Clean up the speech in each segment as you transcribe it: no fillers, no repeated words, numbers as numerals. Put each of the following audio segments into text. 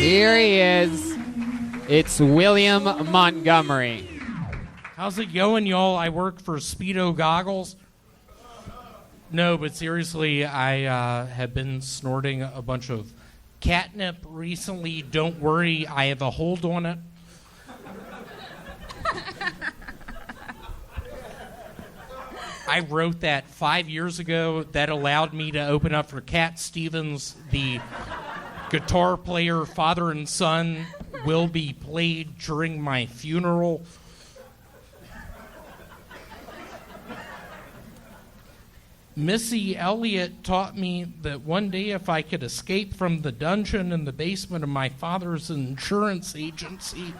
Here he is. It's William Montgomery. How's it going, y'all? I work for Speedo Goggles. No, but seriously, I have been snorting a bunch of catnip recently. Don't worry, I have a hold on it. I wrote that 5 years ago. That allowed me to open up for Cat Stevens. The guitar player, father and son, will be played during my funeral. Missy Elliott taught me that one day if I could escape from the dungeon in the basement of my father's insurance agency,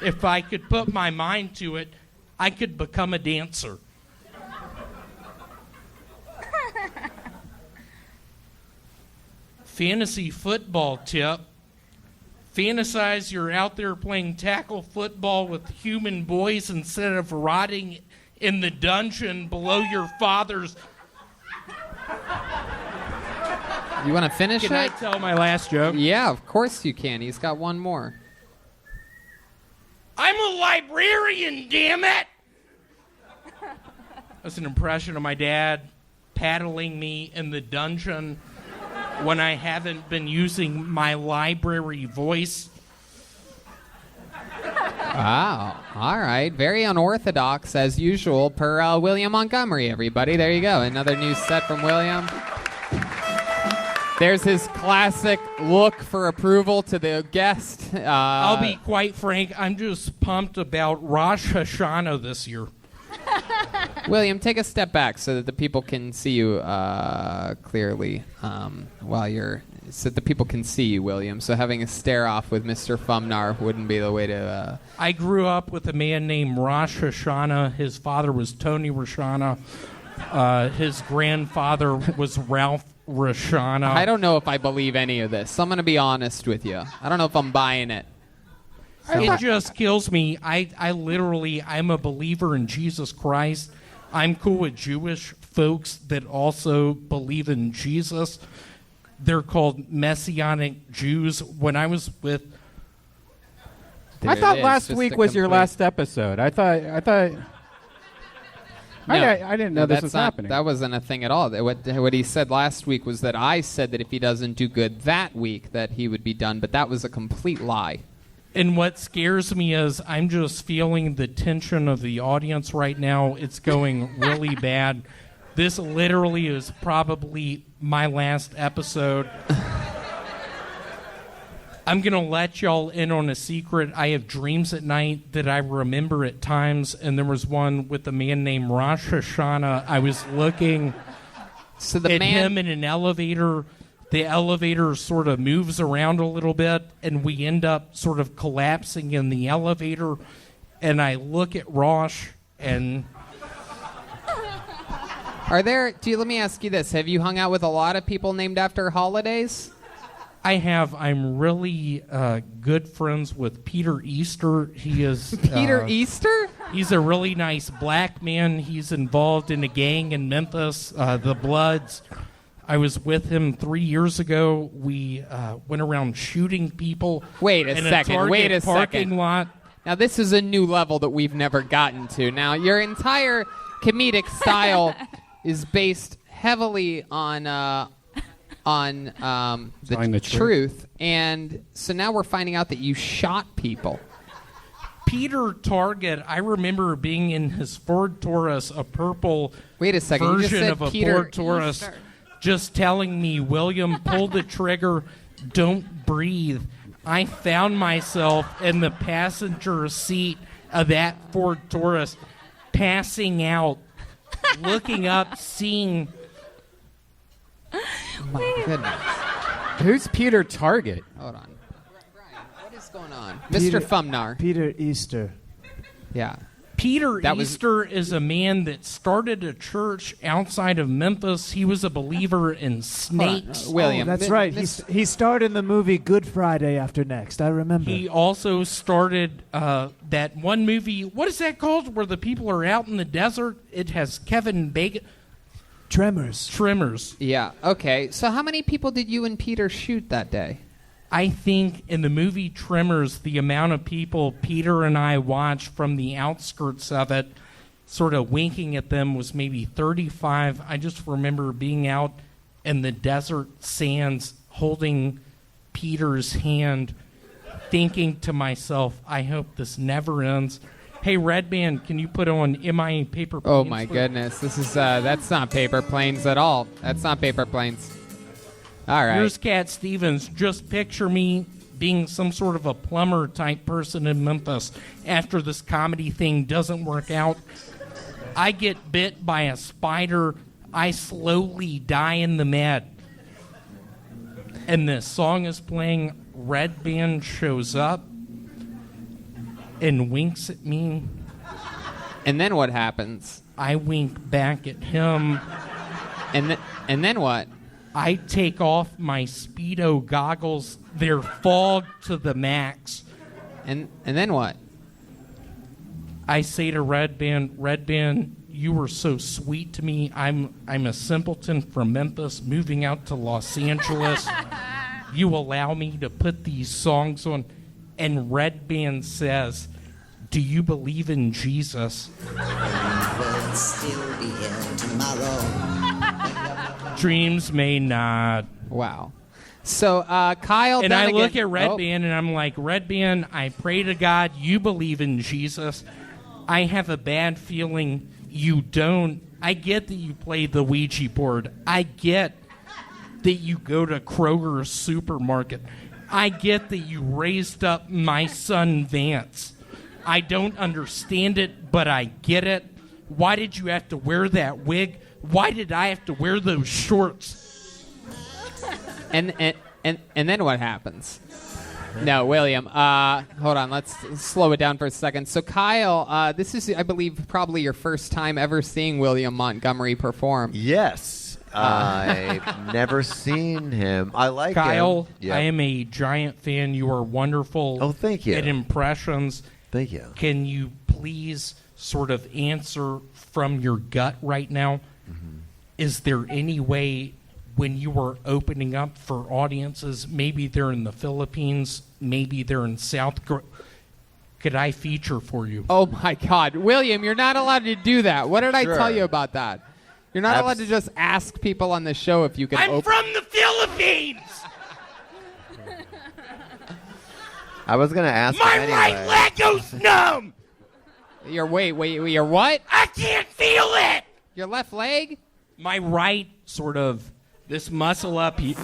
if I could put my mind to it, I could become a dancer. Fantasy football tip. Fantasize you're out there playing tackle football with human boys instead of rotting in the dungeon below your father's. You want to finish Can it? I tell my last joke? Yeah, of course you can. He's got one more. I'm a librarian, damn it! That's an impression of my dad paddling me in the dungeon when I haven't been using my library voice. Wow. All right. Very unorthodox, as usual, per William Montgomery, everybody. There you go. Another new set from William. There's his classic look for approval to the guest. I'll be quite frank, I'm just pumped about Rosh Hashanah this year. William, take a step back so that the people can see you clearly so that the people can see you, William. So having a stare off with Mr. Fumnar wouldn't be the way to... I grew up with a man named Rosh Hashanah. His father was Tony Roshana. His grandfather was Ralph Roshana. I don't know if I believe any of this. I'm going to be honest with you. I don't know if I'm buying it. It just kills me. I'm a believer in Jesus Christ. I'm cool with Jewish folks that also believe in Jesus. They're called Messianic Jews. When I was with... I thought last week was your last episode. I thought... No, I didn't know this was happening. That wasn't a thing at all. What he said last week was that I said that if he doesn't do good that week, that he would be done. But that was a complete lie. And what scares me is I'm just feeling the tension of the audience right now. It's going really bad. This literally is probably my last episode. I'm going to let y'all in on a secret. I have dreams at night that I remember at times, and there was one with a man named Rosh Hashanah. I was looking at him in an elevator. The elevator sort of moves around a little bit, and we end up sort of collapsing in the elevator, and I look at Rosh, and... Let me ask you this. Have you hung out with a lot of people named after holidays? I have. I'm really good friends with Peter Easter. He is... Peter Easter? He's a really nice black man. He's involved in a gang in Memphis, the Bloods. I was with him 3 years ago. We went around shooting people. Wait a second. Parking lot. Now, this is a new level that we've never gotten to. Now, your entire comedic style is based heavily on the truth. And so now we're finding out that you shot people. Peter Target, I remember being in his Ford Taurus, a purple version of a Ford Taurus, just telling me, William, pull the trigger, don't breathe. I found myself in the passenger seat of that Ford Taurus, passing out, looking up, seeing... My goodness. Who's Peter Target? Hold on. Brian, what is going on? Mr. Fumnar. Peter Easter. Yeah. Peter Easter is a man that started a church outside of Memphis. He was a believer in snakes. William. That's right. He starred in the movie Good Friday After Next. I remember. He also started that one movie. What is that called? Where the people are out in the desert. It has Kevin Bacon. Tremors. Yeah. Okay. So how many people did you and Peter shoot that day? I think in the movie Tremors, the amount of people Peter and I watched from the outskirts of it, sort of winking at them, was maybe 35. I just remember being out in the desert sands holding Peter's hand, thinking to myself, I hope this never ends. Hey, Red Band, can you put on MIA Paper Planes? Oh, my goodness. This is, that's not Paper Planes at all. That's not Paper Planes. All right. Here's Cat Stevens. Just picture me being some sort of a plumber type person in Memphis. After this comedy thing doesn't work out, I get bit by a spider. I slowly die in the med. And this song is playing. Red Band shows up and winks at me. And then what happens? I wink back at him. And then what? I take off my Speedo goggles. They're fogged to the max. And then what? I say to Red Band, you were so sweet to me. I'm a simpleton from Memphis moving out to Los Angeles. You allow me to put these songs on. And Red Band says, do you believe in Jesus? Will still be here tomorrow. Dreams may not. Wow. So, Kyle... And I look at Red Band and I'm like, Red Band, I pray to God you believe in Jesus. I have a bad feeling you don't. I get that you play the Ouija board. I get that you go to Kroger's supermarket. I get that you raised up my son Vance. I don't understand it, but I get it. Why did you have to wear that wig? Why did I have to wear those shorts? And then what happens? No, William. Hold on. Let's slow it down for a second. So, Kyle, this is, I believe, probably your first time ever seeing William Montgomery perform. Yes. I've never seen him. I like Kyle, him. Yep. I am a giant fan. You are wonderful. Oh, thank you. At impressions. Thank you. Can you please sort of answer from your gut right now? Mm-hmm. Is there any way when you were opening up for audiences, maybe they're in the Philippines, maybe they're in South Korea, could I feature for you? Oh, my God. William, you're not allowed to do that. What did I tell you about that? You're not allowed to just ask people on the show if you can I'm from the Philippines! I was going to ask My him anyway. right leg goes numb! Your your what? I can't feel it! Your left leg? My right, sort of, this muscle up here.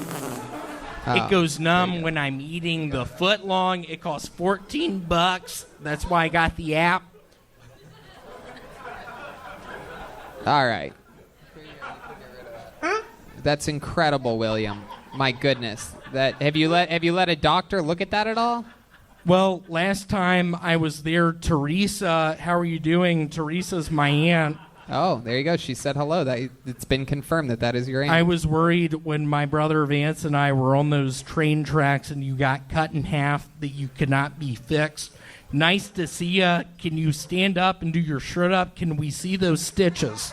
It goes numb when I'm eating the foot long. It costs $14. That's why I got the app. All right. That's incredible, William. My goodness. Have you let a doctor look at that at all? Well, last time I was there, Teresa, how are you doing? Teresa's my aunt. Oh, there you go. She said hello. It's been confirmed that is your aunt. I was worried when my brother Vance and I were on those train tracks and you got cut in half that you could not be fixed. Nice to see you. Can you stand up and do your shirt up? Can we see those stitches?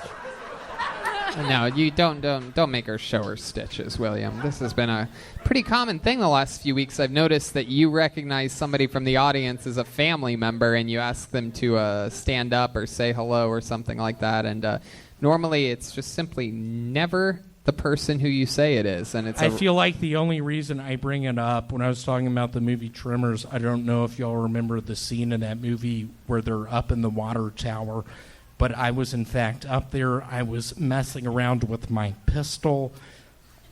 No, you don't make her show her stitches, William. This has been a pretty common thing the last few weeks. I've noticed that you recognize somebody from the audience as a family member and you ask them to stand up or say hello or something like that. And normally it's just simply never the person who you say it is. And I feel like the only reason I bring it up, when I was talking about the movie Tremors, I don't know if y'all remember the scene in that movie where they're up in the water tower. But I was, in fact, up there. I was messing around with my pistol.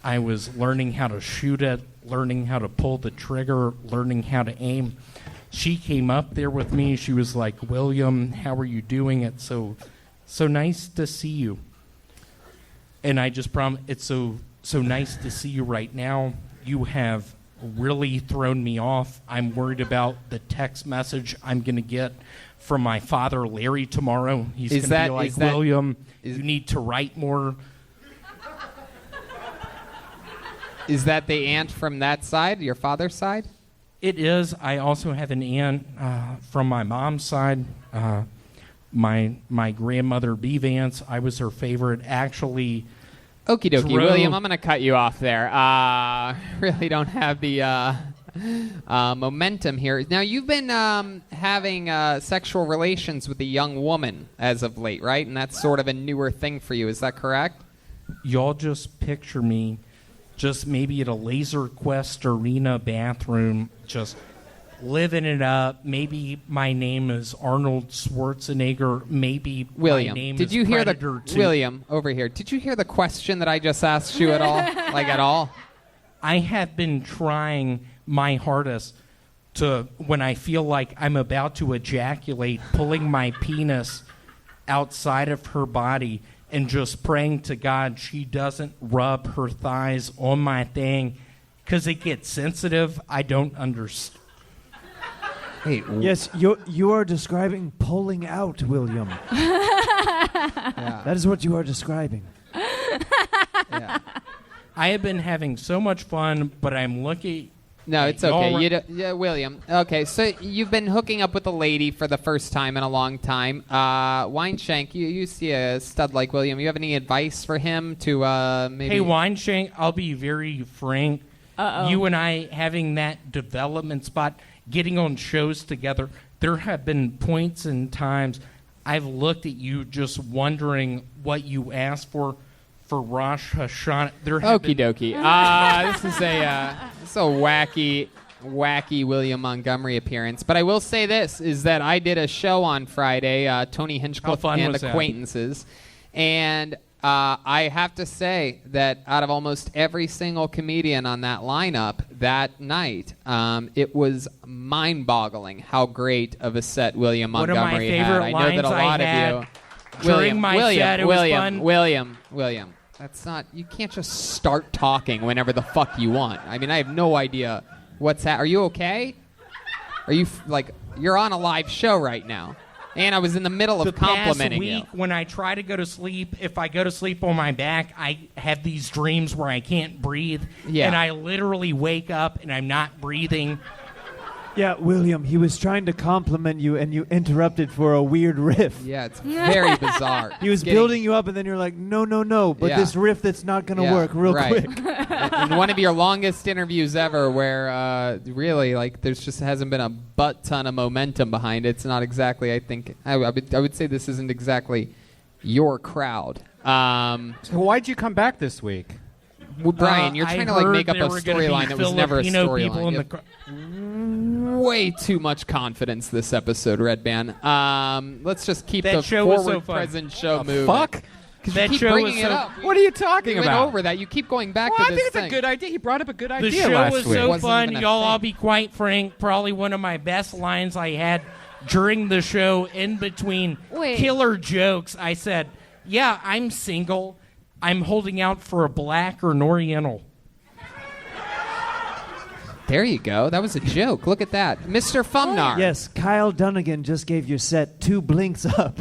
I was learning how to shoot it, learning how to pull the trigger, learning how to aim. She came up there with me. She was like, William, how are you doing? It's so nice to see you. And I just promised, it's so nice to see you right now. You have really thrown me off. I'm worried about the text message I'm going to get from my father, Larry, tomorrow. He's going to be like, William, you need to write more. Is that the aunt from that side, your father's side? It is. I also have an aunt from my mom's side. My grandmother, B. Vance, I was her favorite. Actually, okie dokie, William, I'm going to cut you off there. Really don't have the momentum here. Now, you've been having sexual relations with a young woman as of late, right? And that's sort of a newer thing for you. Is that correct? Y'all just picture me just maybe at a Laser Quest Arena bathroom, just living it up. Maybe my name is Arnold Schwarzenegger. Maybe William, my name did is you hear Predator 2. William, over here, did you hear the question that I just asked you at all? Like at all? I have been trying my hardest to, when I feel like I'm about to ejaculate, pulling my penis outside of her body and just praying to God she doesn't rub her thighs on my thing because it gets sensitive. I don't understand. Hey, yes, you are describing pulling out, William. Yeah. That is what you are describing. Yeah. I have been having so much fun, but I'm looking... No, it's okay. Yeah, William. Okay, so you've been hooking up with a lady for the first time in a long time. Wineshank, you see a stud like William. You have any advice for him to maybe... Hey, Wineshank, I'll be very frank. Uh-oh. You and I having that development spot, getting on shows together, there have been points and times I've looked at you just wondering what you asked for Rosh Hashanah. Okie dokie. This is a wacky William Montgomery appearance. But I will say this, is that I did a show on Friday, Tony Hinchcliffe and Acquaintances. And I have to say that out of almost every single comedian on that lineup that night, it was mind-boggling how great of a set William Montgomery had. I know that a lot of you... During my set, it was fun. William, that's not... You can't just start talking whenever the fuck you want. I mean, I have no idea what's Are you okay? Are you, you're on a live show right now. And I was in the middle of complimenting you. The past week, when I try to go to sleep, if I go to sleep on my back, I have these dreams where I can't breathe. Yeah. And I literally wake up and I'm not breathing. Yeah, William, he was trying to compliment you, and you interrupted for a weird riff. Yeah, it's very bizarre. He was building you up, and then you're like, no, but this riff that's not going to work real quick. In one of your longest interviews ever where really, there's just hasn't been a butt ton of momentum behind it. It's not exactly, I think, I would say this isn't exactly your crowd. So why'd you come back this week? Well, Brian, you're trying to make up a storyline that was never a storyline. Way too much confidence this episode, Red Band. Let's just keep the forward present show moving. Fuck? That you keep bringing it up. What are you talking about? We went over that. You keep going back to this I think it's thing. a good idea. He brought up a good idea The show last was week. so fun, y'all. I'll be quite frank. Probably one of my best lines I had during the show. In between killer jokes, I said, "Yeah, I'm single. I'm holding out for a black or an Oriental." There you go. That was a joke. Look at that. Mr. Fumnar. Yes, Kyle Dunnigan just gave your set 2 blinks up.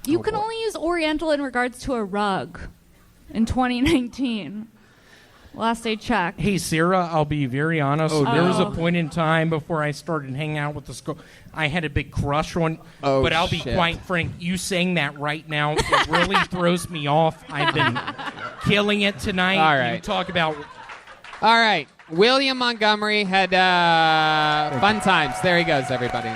You can only use Oriental in regards to a rug in 2019. Last I checked. Hey, Sarah, I'll be very honest. There was a point in time before I started hanging out with the school. I had a big crush on, but I'll be quite frank. You saying that right now, it really throws me off. I've been killing it tonight. All right. You talk about... All right. William Montgomery had fun times. There he goes, everybody.